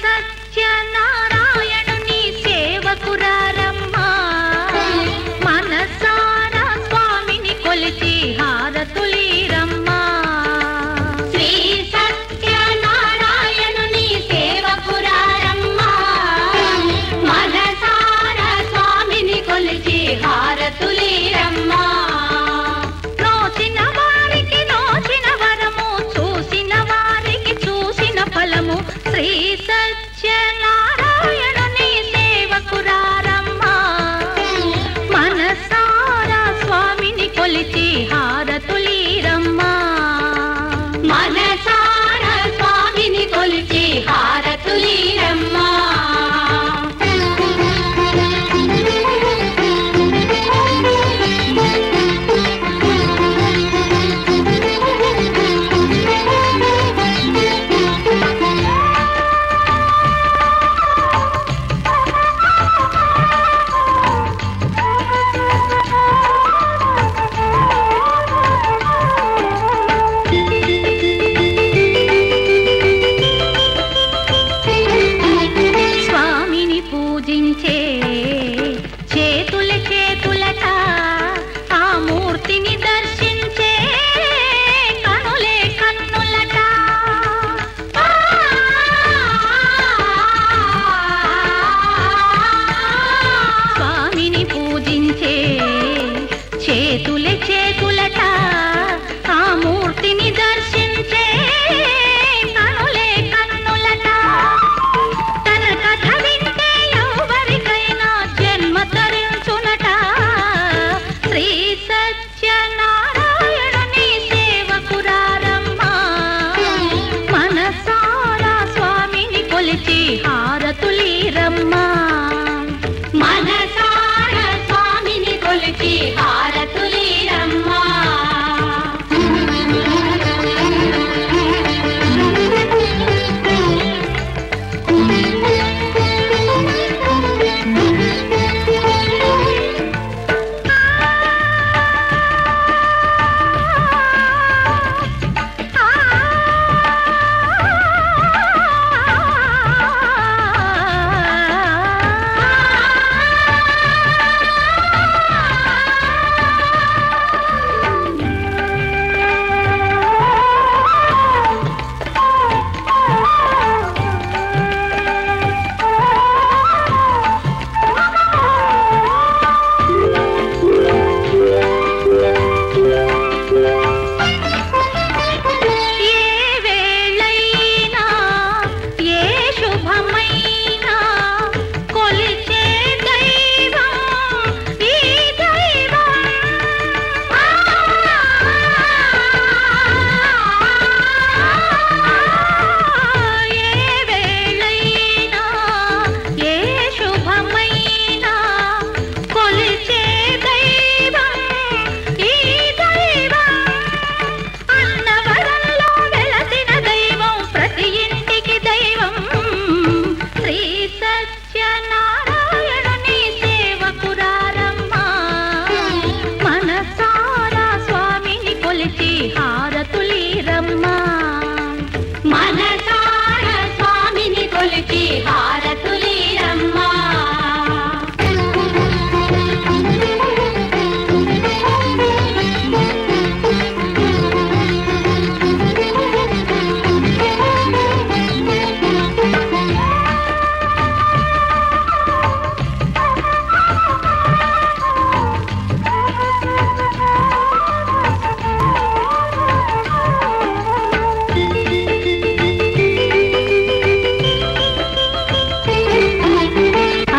సత్యనారాయణుని సేవకురారమ్మా మనసారా స్వామిని కొలిచి హారతులీరమ్మా శ్రీ సత్యనారాయణుని సేవకురారమ్మా మనసారా స్వామిని కొలిచి హారతులీరమ్మా నోచిన వారికి నోచిన వరము చూసిన వారికి చూసిన ఫలము శ్రీ సత్యనారాయణుని సేవకురారమ్మా మనసారా స్వామిని కొలిచి హారతులీరమ్మా మనసారా స్వామిని కొలిచి హారతులీరమ్మా పూజించే చేతుల చేతులట ఆ మూర్తిని దర్శించే కనులే కన్నులట స్వామిని పూజించే చేతుల చేతులట ఆ మూర్తిని దర్శించే కనులే కన్నులట తన కథ వింటే ఎవరికైనా జన్మ తరించునట శ్రీ సత్యనారాయణుని సేవకురారమ్మా మనసారా స్వామిని కొలిచి హారతులీరమ్మా మనసారా స్వామిని కొలిచి హారతులీరమ్మా హారతులీరమ్మా మనసారా స్వామిని కొలిచి హారతులీరమ్మా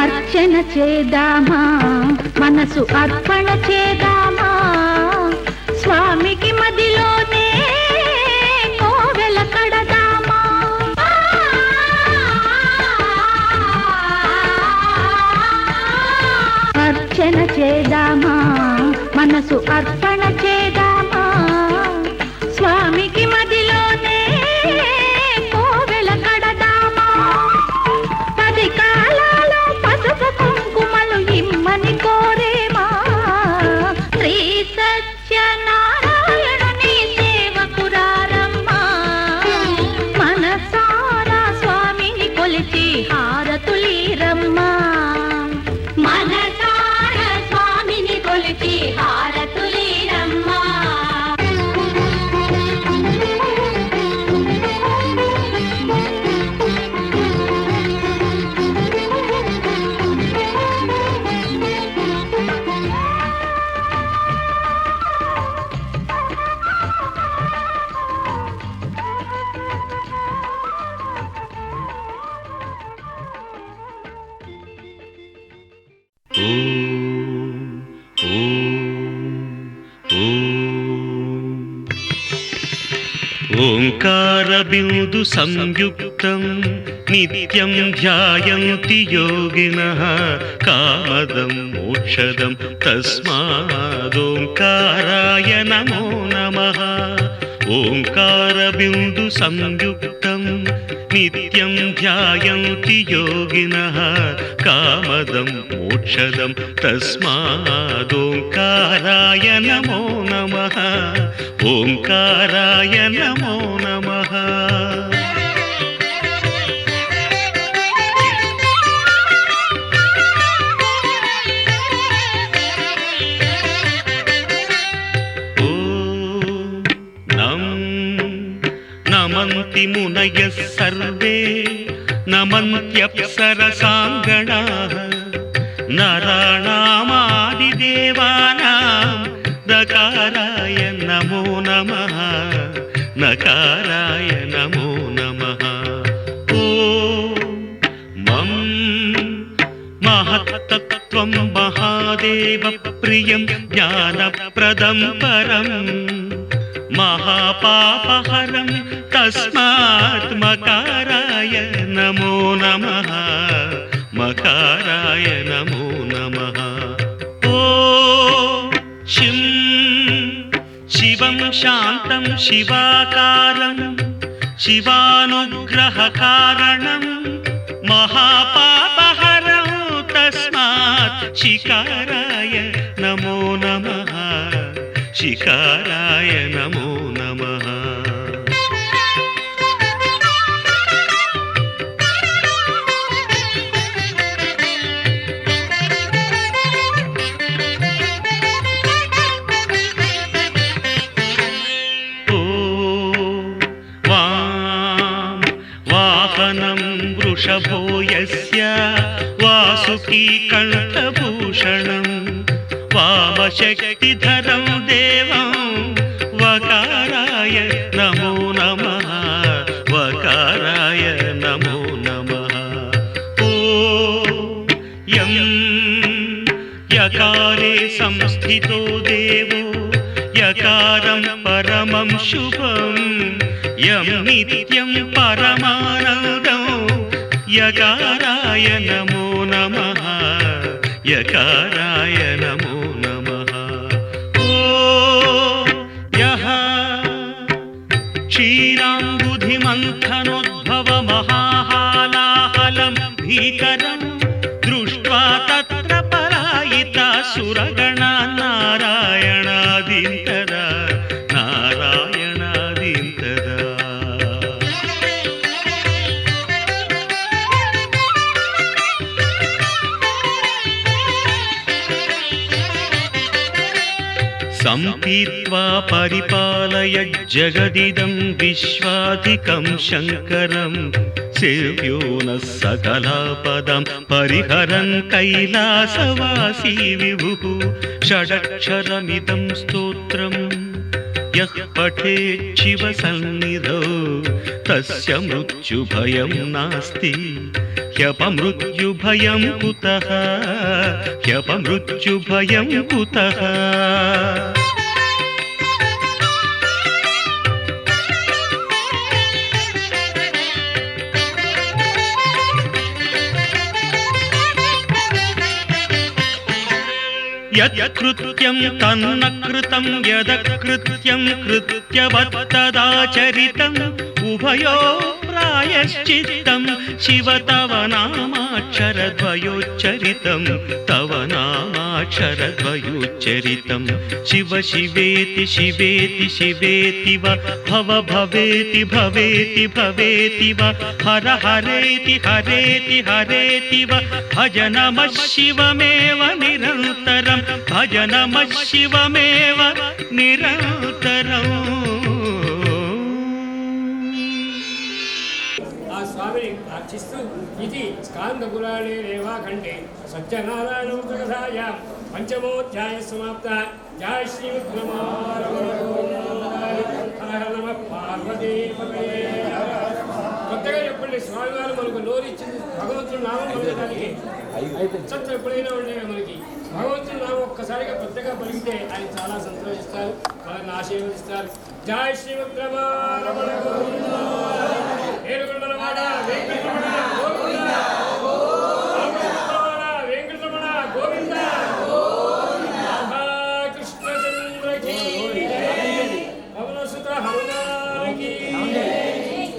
అర్చన చేద్దామా మనసు అర్పణ చేద్దామా స్వామికి మదిలోనే కోవెల కడదామా అర్చన చేద్దామా మనసు అర్పణ చేద్దామా స్వామికి మదిలోనే కోవెల కడదామా పది కాలాలో పసుపు కుంకుమలు ఇమ్మని కోరేమా శ్రీ సత్యనారాయణుని సేవకురారమ్మా మనసారా స్వామిని ఓంకారబిందు సంయుక్తం నిత్యం ధ్యాయంతి యోగినః కామదం మోక్షదం తస్మాదోంకారాయ నమో నమః. ఓంకారబిందు సంయుక్తం నిత్యం ధ్యాయంతి యోగినః కామదం మోక్షదం తస్మాదోంకారాయ నమో నమః. ఓంకారాయ నమో నమః. నమంతి మునయః సర్వే నమంత్యప్సరసాంగణాః నరాణామాదిదేవానాం నకారాయ నమో నమః. నకారాయ నమో నమః. ఓం మం మహత్తత్వం మహాదేవ ప్రియం జ్ఞానప్రదం పరం మహాపాపహరం తస్మాత్ మకారాయ నమో నమః. మకారాయ నమో నమః. ఓం శిం శివం శాంతం శివాకారం శివానుగ్రహకారణం మహాపాపహరం తస్మాత్ శికారాయ నమో నమః. శికారాయ నమో నమః. వాహనం వృషభో యస్య వాసుకీ కంఠభూషణం వామశక్తిధరం దేవం వకారాయ నమో నమః. వకారాయ నమో నమః. ఓం యం యకారే సంస్థితో దేవో యకారం పరమం శుభం యం నిత్యం పరమానందం యకారాయ నమో నమః. యకారాయ నమో నమః. ఓం యః క్షీరాంబుధిమంథనోద్భవ మహాహాలాహలం భీకరం దృష్ట్వా తత్ర పరాయితా సురగణా నారాయణాదీం తదా నారాయణాదీం తదా. సంపీత్వా పరిపాలయ జగదిదం విశ్వాధికం శంకరం సేవ్యో నః సకలాపదం పరిహరన్ కైలాసవాసీ విభుః. షడక్షరమిదం స్తోత్రం యః పఠేత్ శివ సన్నిధౌ తస్య మృత్యుభయం నాస్తి. హ్యపమృత్యుభయం కుతః హ్యపమృత్యుభయం కుతః. యత్కృత్యం తన్న కృతం యదకృత్యం కృత్యవత్తదాచరితం ఉభయో ప్రాయశ్చిత్తం శివ తవ నామాక్షరద్వయోచ్చరితం తవ నామాక్షరద్వయోచ్చరితం. శివ శివేతి శివేతి శివేతి వ భవ భవేతి భవేతి భవేతి వ హర హరేతి హరేతి హరేతి వ భజ నమః శివమేవ నిరంతరం భజ నమః శివమేవ నిరంతరం. స్వామిని ప్రార్థిస్తూ ఇది స్కాందపురాణే రేవాఖండే సత్యనారాయణ కథాయాం పంచమోధ్యాయ సమాప్త. జయ శ్రీమద్రమారమ పార్వతీపదే. కొత్తగా చెప్పండి, స్వామివారు మనకు నోరిచ్చింది భగవంతుడు నామం పలకడానికి. ఎప్పుడైనా ఉండే మనకి భగవంతుడు నామం ఒక్కసారిగా పెద్దగా పలికితే ఆయన చాలా సంతోషిస్తారు, వాళ్ళని ఆశీర్వదిస్తారు. జై శ్రీమద్రమణ గోవింద, ఏడుగుండలవాడ వెంకటరమణ గోవింద, వెంకటరమణ గోవింద, కృష్ణచంద్రకి పవనసుత హనుమానికి,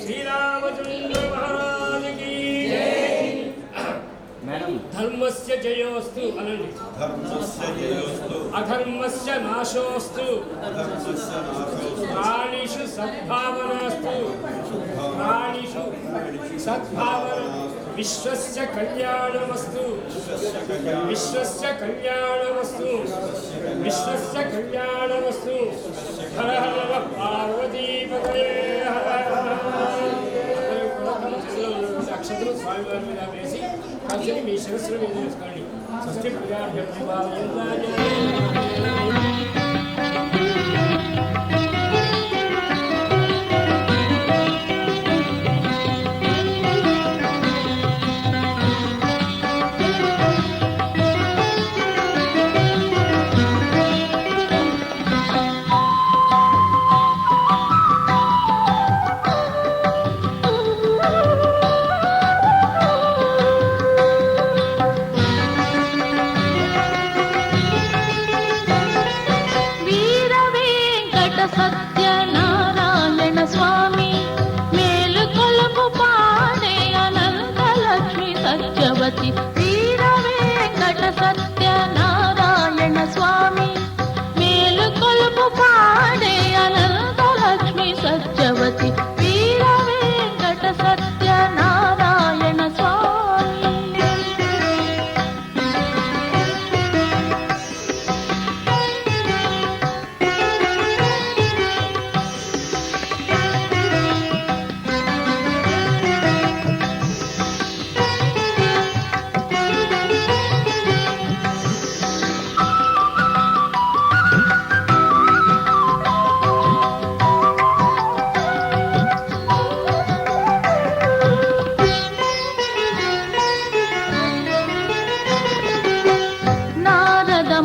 శ్రీరామచంద్ర మహారాజుకి ధర్మస్య జయోస్తు అనండి. అధర్మస్య నాశోస్తు, ప్రాణిషు సద్భావనాస్తు, ప్రాణిషు సద్భావన, విశ్వస్య కళ్యాణమస్తు, విశ్వస్య కళ్యాణమస్తు, విశ్వస్య కళ్యాణమస్తు. హర హర నమః పార్వతీపతయే హర హర. అక్షతలు స్వామివారి మీద వేసి కలిసి మీ శిరస్సుల మీద వేసుకోండి. స్వస్తి ప్రజాభ్యం సత్యనారాయణ స్వామి మేలుకొలుపు పాడే అనంతలక్ష్మి సత్యవతి. వీర వెంకట సత్యనారాయణ స్వామి మేలుకొలుపు పాడే అనంతలక్ష్మి సత్యవతి. వీర వెంకట సత్యనారాయణ స్వామి.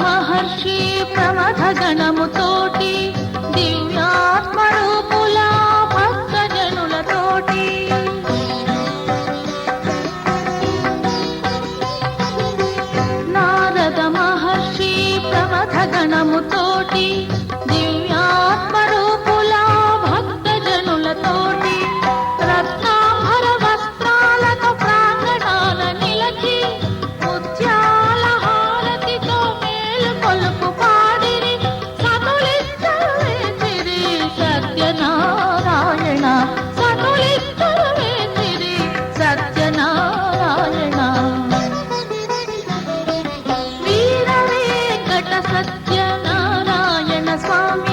మహర్షి ప్రమథ గణముతోటి దివ్యాత్మరూపుల భక్తజనులతోటి నారద మహర్షి ప్రమథ గణముతోటి దివ్యాత్మరూపుల భక్తజనులతోటి రత్నాంబర వస్త్రాలతో ప్రాంగణాల నిలచి ముత్యాల హారతితో మేలుకొలుపు పాడిరి సతులిద్దరు వేసిరి సత్యనారాయణ. సతులిద్దరు వేసిరి సత్యనారాయణ. వీర వెంకట సత్యనారాయణ స్వామి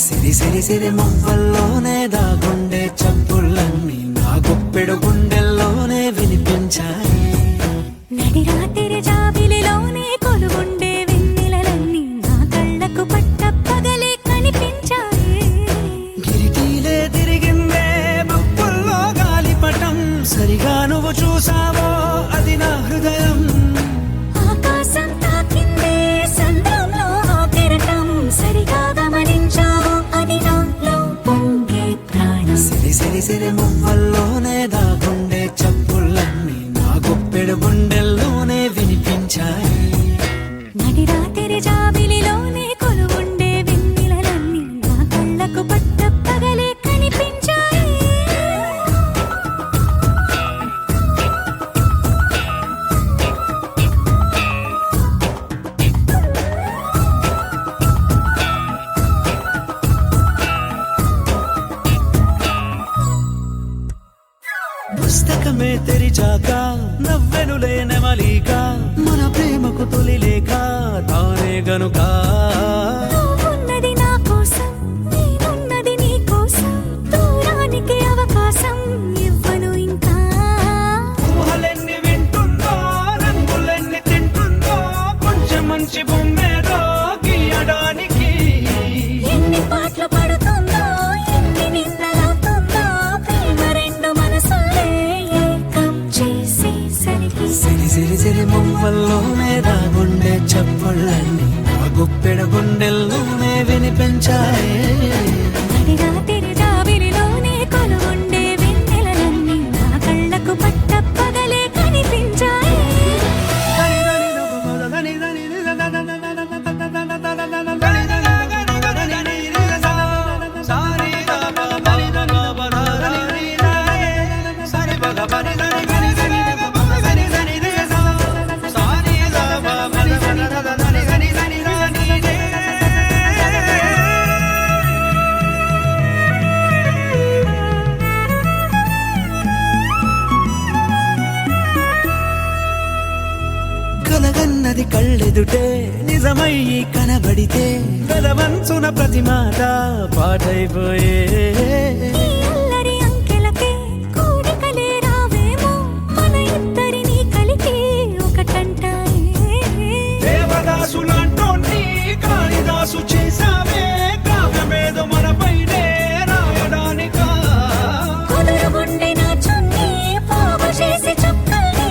సిరి సిరి సిరి మువ్వల్లోనే దాగుండే చప్పుళ్ళన్నీ నా గుప్పెడు గుండెల్లోనే వినిపించాయి. నడి రాత్రి జాబిలిలోనే కొలువుండే వెన్నెలలన్నీ నా కళ్ళకు పట్ట పగలే కనిపించాయి. గిరిటీలే తిరిగిందే బుక్కుల్లో గాలిపటం, సరిగా నువ్వు చూసావో అది నా హృదయం. ఆకాశం తాకిందే సంద్రంలో ఆ కెరటం, సరిగా గమనించావు అది నాలో పొంగే ప్రాణం. సిరి సిరి సిరి మువ్వల్లోనే దాగుండే చప్పుళ్ళన్నీ నా గుప్పెడు గుండెల్లోనే వినిపించాయి. నడి రాత్రి జాబిలిలోనే కొలువుండే వెన్నెలలన్నీ నా కళ్ళకు పట్ట పగలే కనిపించాయి. పుస్తకమే తెరిచాక నవ్వెనులే నెమలిక, మన ప్రేమకు తొలి లేఖ తానే గనుక. నువ్వున్నది నా కోసం, నేనున్నది నీ కోసం, దూరానికి అవకాశం ఇవ్వను ఇంకా. ఊహలెన్ని వింటుందో, రంగులెన్ని తింటుందో, కొంచెం మంచి బొమ్మేదో గీయడానికి. ఎన్ని పాటలు పడుతుందో, ఎన్ని నిందలవుతుందో, ప్రేమ రెండు మనసులే ఏకం చేసేసరికి. సిరి సిరి సిరి మువ్వల్లోనే దాగుండే చప్పుళ్ళన్నీ నా గుప్పెడు గుండెల్లోనే వినిపించాయి. నడి రాత్రి జాబిలిలోనే కొలువుండే వెన్నెలలన్నీ నా కళ్ళకు పట్ట పగలే కనిపించాయి. కలగన్నది కళ్ళెదుటే నిజమయ్యి కనబడితే, వెలవంచున ప్రతి మాట పాటైపోయే. ఈ అల్లరి అంకెలకే కోరికలే రావేమో, మన ఇద్దరిని కలిపి ఒకటంటాయే. దేవదాసులాంటోన్ని కాళిదాసు చేసావే, కావ్యమేదో మనపైనే రాయడానికా. కుదురుగుండె నా చున్నీ పోగు చేసి చుక్కల్ని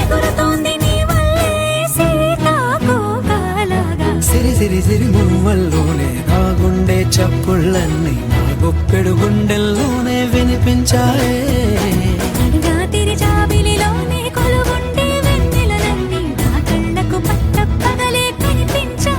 ఎగురుతోంది నీ వల్లే సీతాకోకలాగా. సిరి సిరి సిరి మువ్వల్లోనే దాగుండే చప్పుళ్ళన్నీ నా గుప్పెడు గుండెల్లోనే వినిపించాయే. నడి రాత్రి జాబిలిలోనే కొలువుండే వెన్నెలలన్నీ నా కళ్ళకు పట్ట పగలే కనిపించాయి.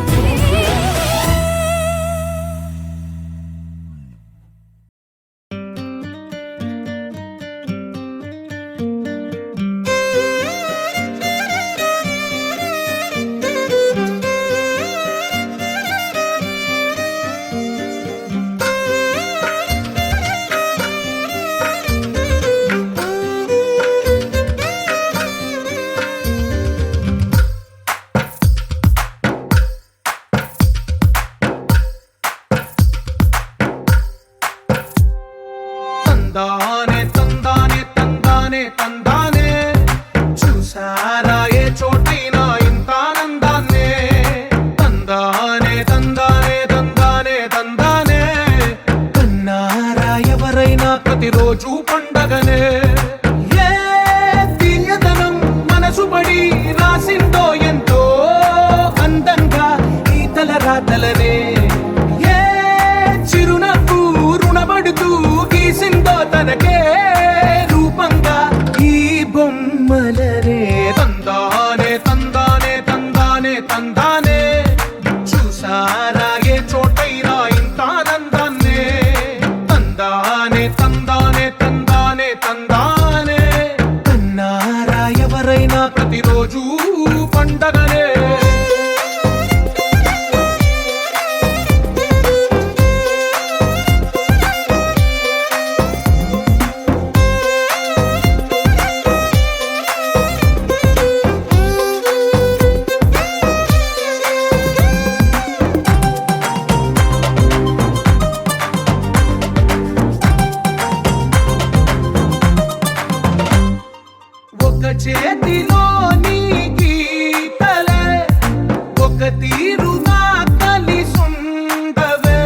తీరుగా కలిసుండవే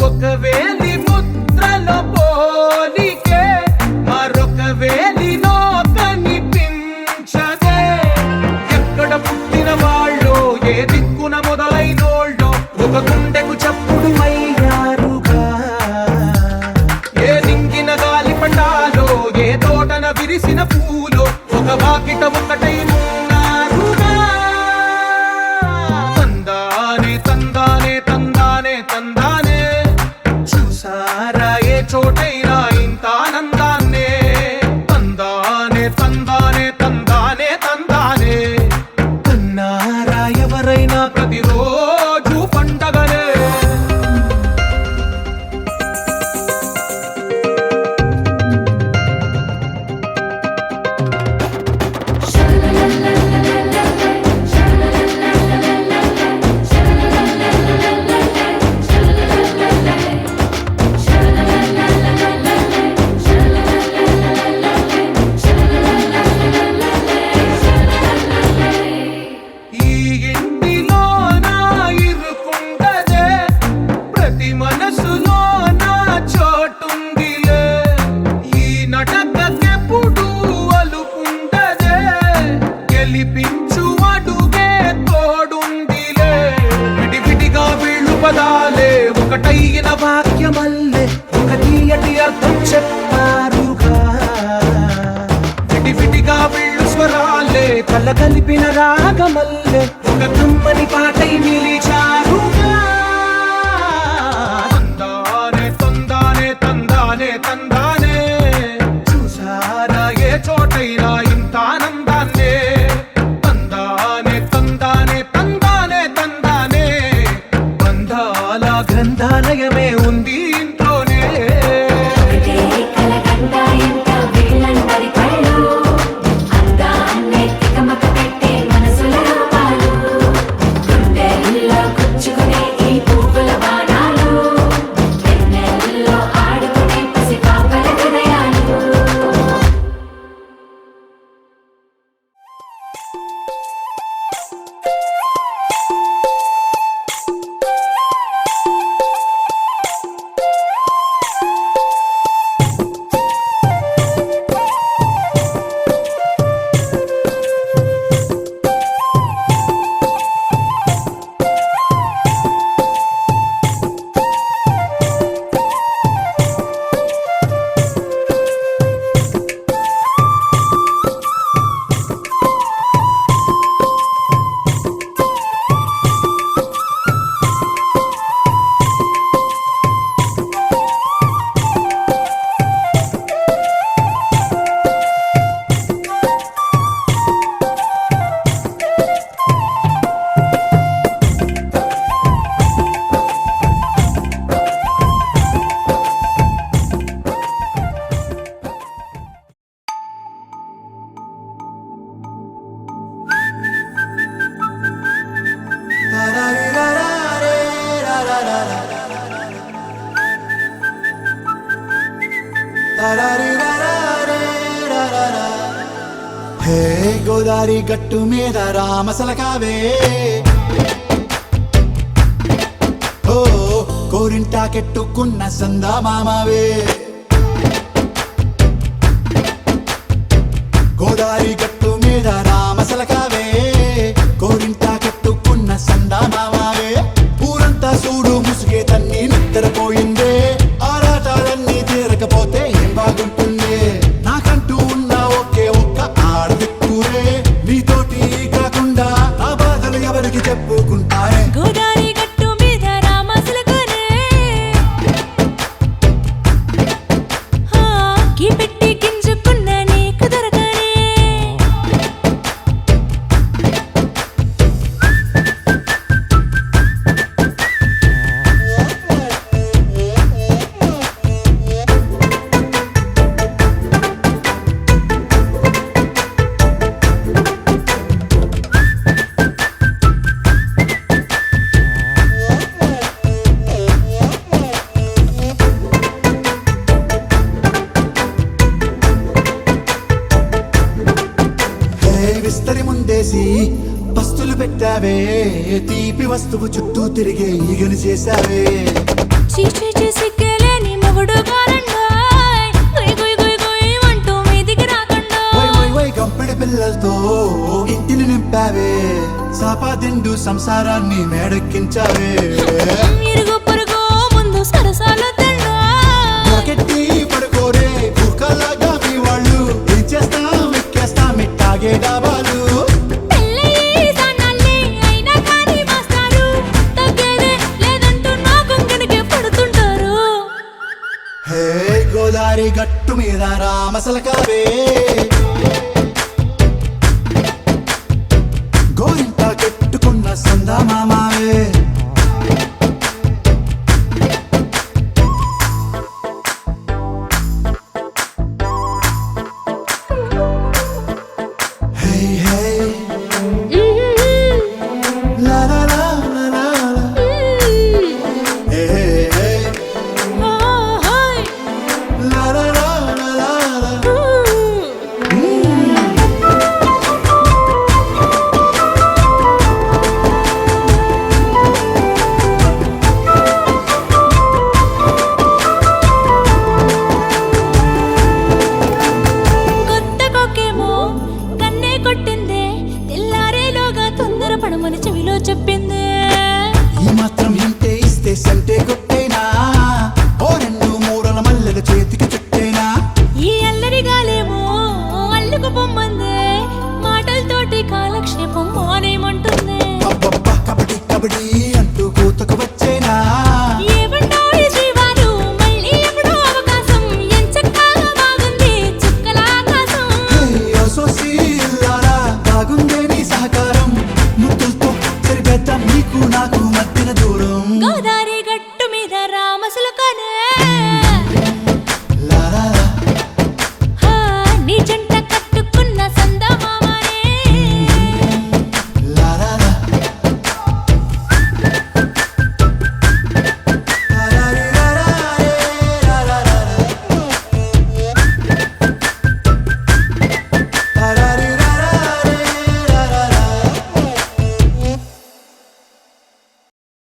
ఒక వేలి ముద్రలో పోలికే మరొక వేలిలో కనిపించదే ఎక్కడ పుట్టిన వాళ్ళో ఏ దిక్కున మొదలైనోళ్ళో ఒక గుండెకు చప్పుడు అయ్యారుగా ఏ దింగిన గాలి పటాలో ఏ తోటన విరిసిన పూలో ఒక వాకిట ఒకటై ఉన్నారుగా తందానే తందానే తందానే తందానే చూసారా ఏ చోటైనా ఇంత ఆనందాన్నే తందానే తందానే తందానే తందానే కన్నారా ఎవరైనా ప్రతిరోజు పండగనే ఈ ఇంటిలో నా ఇరుకుండదే ప్రతి మనసులో నా చోటుందిలే ఈ నటకెప్పుడు అలుకుండదే గెలిపించు అడుగే తోడుందిలే విడివిడిగా వీళ్ళు పదాలే ఒకటైన వాక్యమల్లే ఒక తీయటి అర్థం చెప్పారుగా విడివిడిగా వీళ్ళు స్వరాలే కల కలిపిన రాగమల్లే ఒక కమ్మని పాటై నిలిచారుగా తందానే తందానే తందానే తందానే చూసారా ఏ చోటైనా ఇంత ఆనందాన్నే తందానే తందానే తందానే తందానే బంధాల గ్రంథాలయమే ఉంది ఇంట్లోనే ఒకటే కలగంట ఎంత వీళ్ళందరి కళ్ళు అందాన్నే తికమక పెట్టే మనసుల రూపాలు గుండెల్లో గుచ్చుకునే ఈ పువ్వుల బాణాలు వెన్నెల్లో ఆడుకునే పసిపాపల హృదయాలు హే గోదారి గట్టు మీద రామసలకావే ఓ కోరింటా కెట్టుకున్న సందా మామావే గోదారి గట్టు మీద రామసలకావే కోరింటా కెట్టుకున్న సందా మామావే ఊరంతా చూడు ముసుగే తన్ని నిద్రపోయిందే ఆరాటాలన్నీ తీరకపోతే ఏం బాగుంటుందే నాకంటూ ఉన్న ఒకే ఒక్క ఆడదిక్కురే నీతోటి కాకుండా నా బాధలు ఎవరికి చెప్పుకుంటారే గోదారి గట్టు మీద రామసలకానే కీ పెట్టి గింజుకున్న నీకు దొరకనే విస్తరి ముందేసి పస్తులు పెట్టావే తీపి వస్తువు చుట్టూ తిరిగే ఈగను చేశావే చీచీ చేసి కేలేని మొగుడు గారండాయ్ గుయ్ గుయ్ గుయ్ గుయ్ అంటూ మీదికి రాకుండా వై వై వై గంపెడి పిల్లలతో ఇంటిని నింపావే సాపాదిండు సంసారాన్ని మేడెక్కించావే ఇరుగు పొరుగు ముందు సరసాల తండా పొరకెట్టి పడుకోరే కుక్కలాగా మీ వాళ్ళు ఏం చేస్తాం ఎక్కేస్తాం ఇట్టాగే డాబాలు పెళ్ళయి సానాళ్ళే అయినా కానీ మాస్తారు తగ్గేదే లేదంటూ నా కొంగడికే పడుతుంటారు హే గోదారి గట్టు మీద రామసలకావే గోరింట కెట్టుకున్న సందా మామావే హే హే లా లా లా లా లా లా. హే హే హే లా లా లా లా లా లా. కొత్త కొక్కేమో కన్నే కొట్టిందే తెల్లారేలోగా తొందర పడమని చెవిలో చెప్పిందే ఈ మాత్రం ఇంటే ఇస్తే సంటే కొట్టేనా ఓ రెండు మూరల మల్లెల చేతికి చుట్టేనా ఈ అల్లరిగాలేమో అల్లుకు పొమ్మందే మాటలతోటి కాలక్షేపం మానేమంటుందే అబ్బబ్బా కబడ్డీ కబడ్డీ అంటూ కూతకు వచ్చేనా ఏమంటాయి శ్రీవారు మళ్ళీ ఎప్పుడో అవకాశం ఎంచక్కా బాగుంది చుక్కల ఆకాశం హే ఓ సోసి ఇల్లారా బాగుందే నీ సహకారం ముద్దులతో సరిపెద్దాం నీకు నాకు మధ్యన దూరం గోదావరి